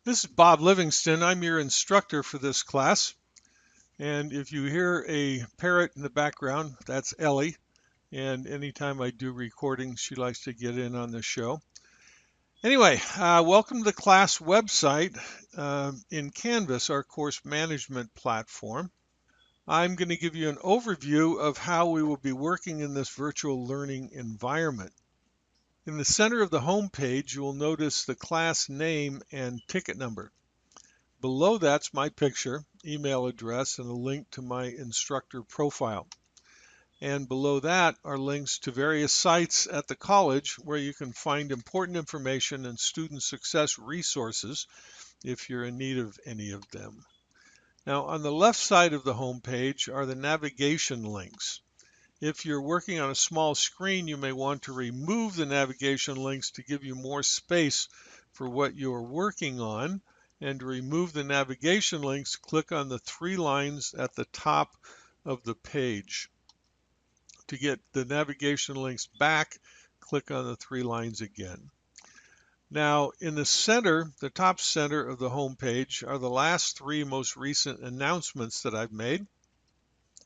This is Bob Livingston. I'm your instructor for this class. And if you hear a parrot in the background, that's Ellie. And anytime I do recording, she likes to get in on the show. Anyway, welcome to the class website in Canvas, our course management platform. I'm going to give you an overview of how we will be working in this virtual learning environment. In the center of the home page, you will notice the class name and ticket number. Below that's my picture, email address, and a link to my instructor profile. And below that are links to various sites at the college where you can find important information and student success resources if you're in need of any of them. Now, on the left side of the home page are the navigation links. If you're working on a small screen, you may want to remove the navigation links to give you more space for what you're working on. And to remove the navigation links, click on the three lines at the top of the page. To get the navigation links back, click on the three lines again. Now, in the center, the top center of the home page are the last three most recent announcements that I've made.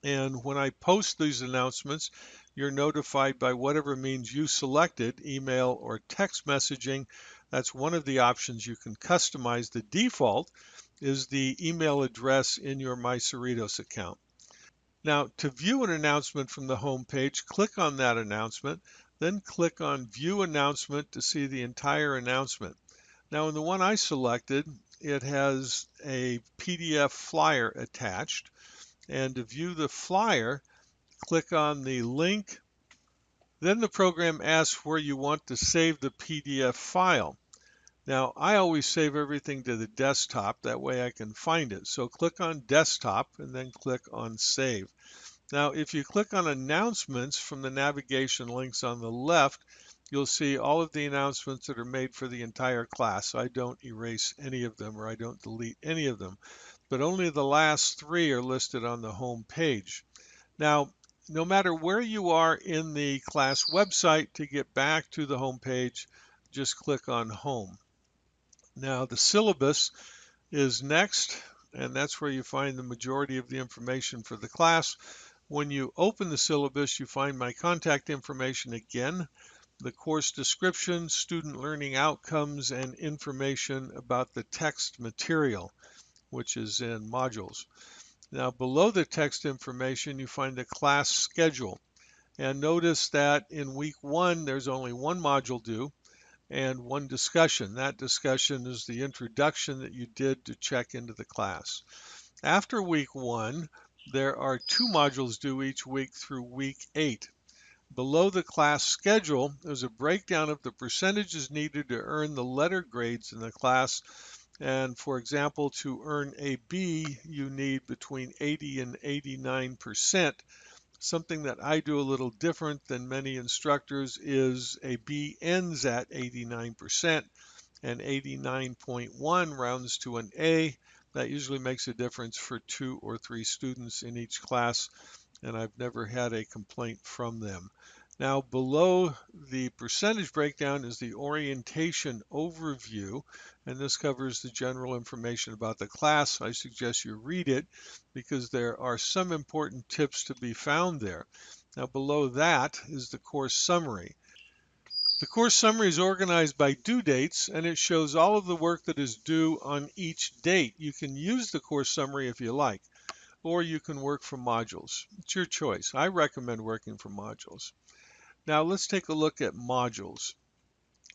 And when I post these announcements, you're notified by whatever means you selected, email or text messaging. That's one of the options you can customize. The default is the email address in your MyCerritos account. Now, to view an announcement from the home page, click on that announcement, then click on View Announcement to see the entire announcement. Now, in the one I selected, it has a PDF flyer attached. And to view the flyer, click on the link. Then the program asks where you want to save the PDF file. Now, I always save everything to the desktop. That way I can find it. So click on Desktop and then click on Save. Now, if you click on Announcements from the navigation links on the left, you'll see all of the announcements that are made for the entire class. I don't erase any of them or I don't delete any of them, but only the last three are listed on the home page. Now, no matter where you are in the class website, to get back to the home page, just click on Home. Now, the syllabus is next, and that's where you find the majority of the information for the class. When you open the syllabus, you find my contact information again, the course description, student learning outcomes, and information about the text material, which is in modules. Now, below the text information, you find the class schedule. And notice that in week one, there's only one module due and one discussion. That discussion is the introduction that you did to check into the class. After week one, there are two modules due each week through week 8. Below the class schedule, there's a breakdown of the percentages needed to earn the letter grades in the class. And for example, to earn a B, you need between 80 and 89%. Something that I do a little different than many instructors is a B ends at 89% and 89.1 rounds to an A. That usually makes a difference for 2 or 3 students in each class, and I've never had a complaint from them. Now, below the percentage breakdown is the orientation overview, and this covers the general information about the class. I suggest you read it because there are some important tips to be found there. Now, below that is the course summary. The course summary is organized by due dates, and it shows all of the work that is due on each date. You can use the course summary if you like, or you can work from modules. It's your choice. I recommend working from modules. Now let's take a look at modules.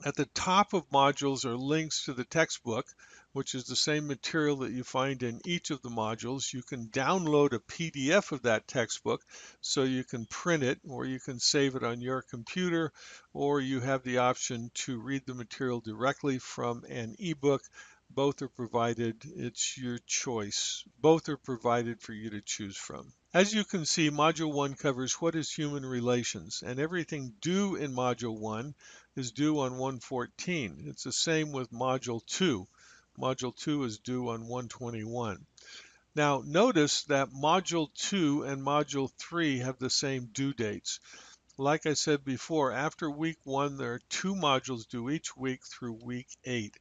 At the top of modules are links to the textbook, which is the same material that you find in each of the modules. You can download a PDF of that textbook so you can print it, or you can save it on your computer, or you have the option to read the material directly from an ebook. Both are provided. It's your choice. Both are provided for you to choose from. As you can see, Module 1 covers what is human relations, and everything due in Module 1 is due on 114. It's the same with Module 2. Module 2 is due on 121. Now, notice that Module 2 and Module 3 have the same due dates. Like I said before, after week 1, there are two modules due each week through week 8.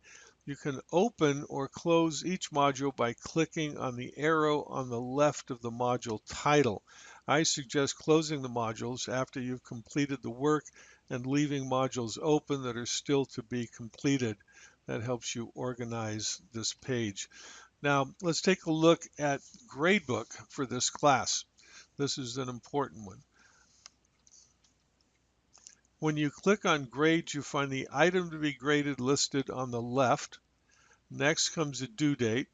You can open or close each module by clicking on the arrow on the left of the module title. I suggest closing the modules after you've completed the work and leaving modules open that are still to be completed. That helps you organize this page. Now, let's take a look at Gradebook for this class. This is an important one. When you click on Grades, you find the item to be graded listed on the left. Next comes the due date,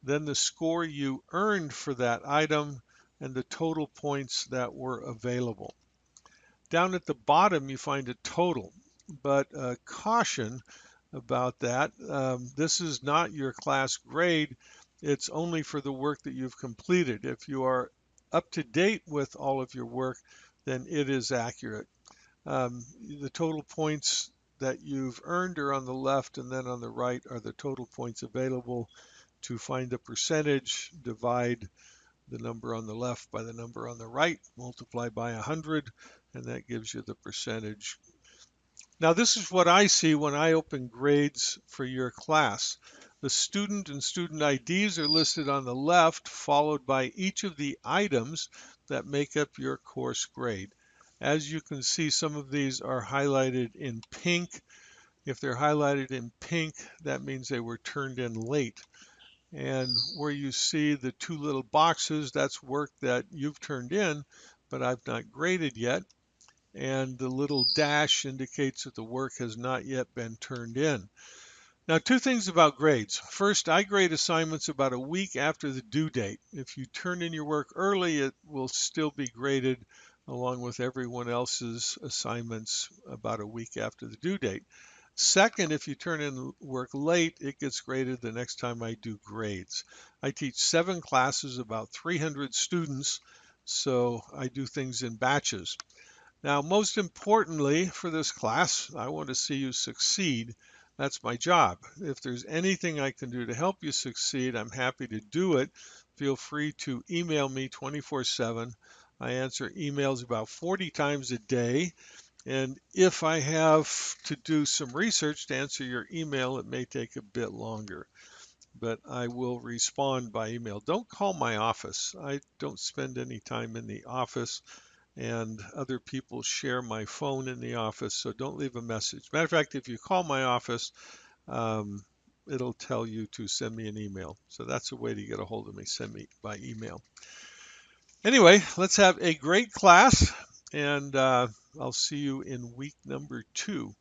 then the score you earned for that item, and the total points that were available. Down at the bottom, you find a total, but caution about that. This is not your class grade. It's only for the work that you've completed. If you are up to date with all of your work, then it is accurate. The total points that you've earned are on the left, and then on the right are the total points available. To find the percentage, divide the number on the left by the number on the right, multiply by 100, and that gives you the percentage. Now, this is what I see when I open grades for your class. The student and student IDs are listed on the left, followed by each of the items that make up your course grade. As you can see, some of these are highlighted in pink. If they're highlighted in pink, that means they were turned in late. And where you see the two little boxes, that's work that you've turned in, but I've not graded yet. And the little dash indicates that the work has not yet been turned in. Now, two things about grades. First, I grade assignments about a week after the due date. If you turn in your work early, it will still be graded along with everyone else's assignments about a week after the due date. Second, if you turn in work late, it gets graded the next time I do grades. I teach 7 classes, about 300 students, so I do things in batches. Now, most importantly for this class, I want to see you succeed. That's my job. If there's anything I can do to help you succeed, I'm happy to do it. Feel free to email me 24/7. I answer emails about 40 times a day. And if I have to do some research to answer your email, it may take a bit longer, but I will respond by email. Don't call my office. I don't spend any time in the office, and other people share my phone in the office, so don't leave a message. Matter of fact, if you call my office, it'll tell you to send me an email. So that's a way to get a hold of me, send me by email. Anyway, let's have a great class, and I'll see you in week number 2.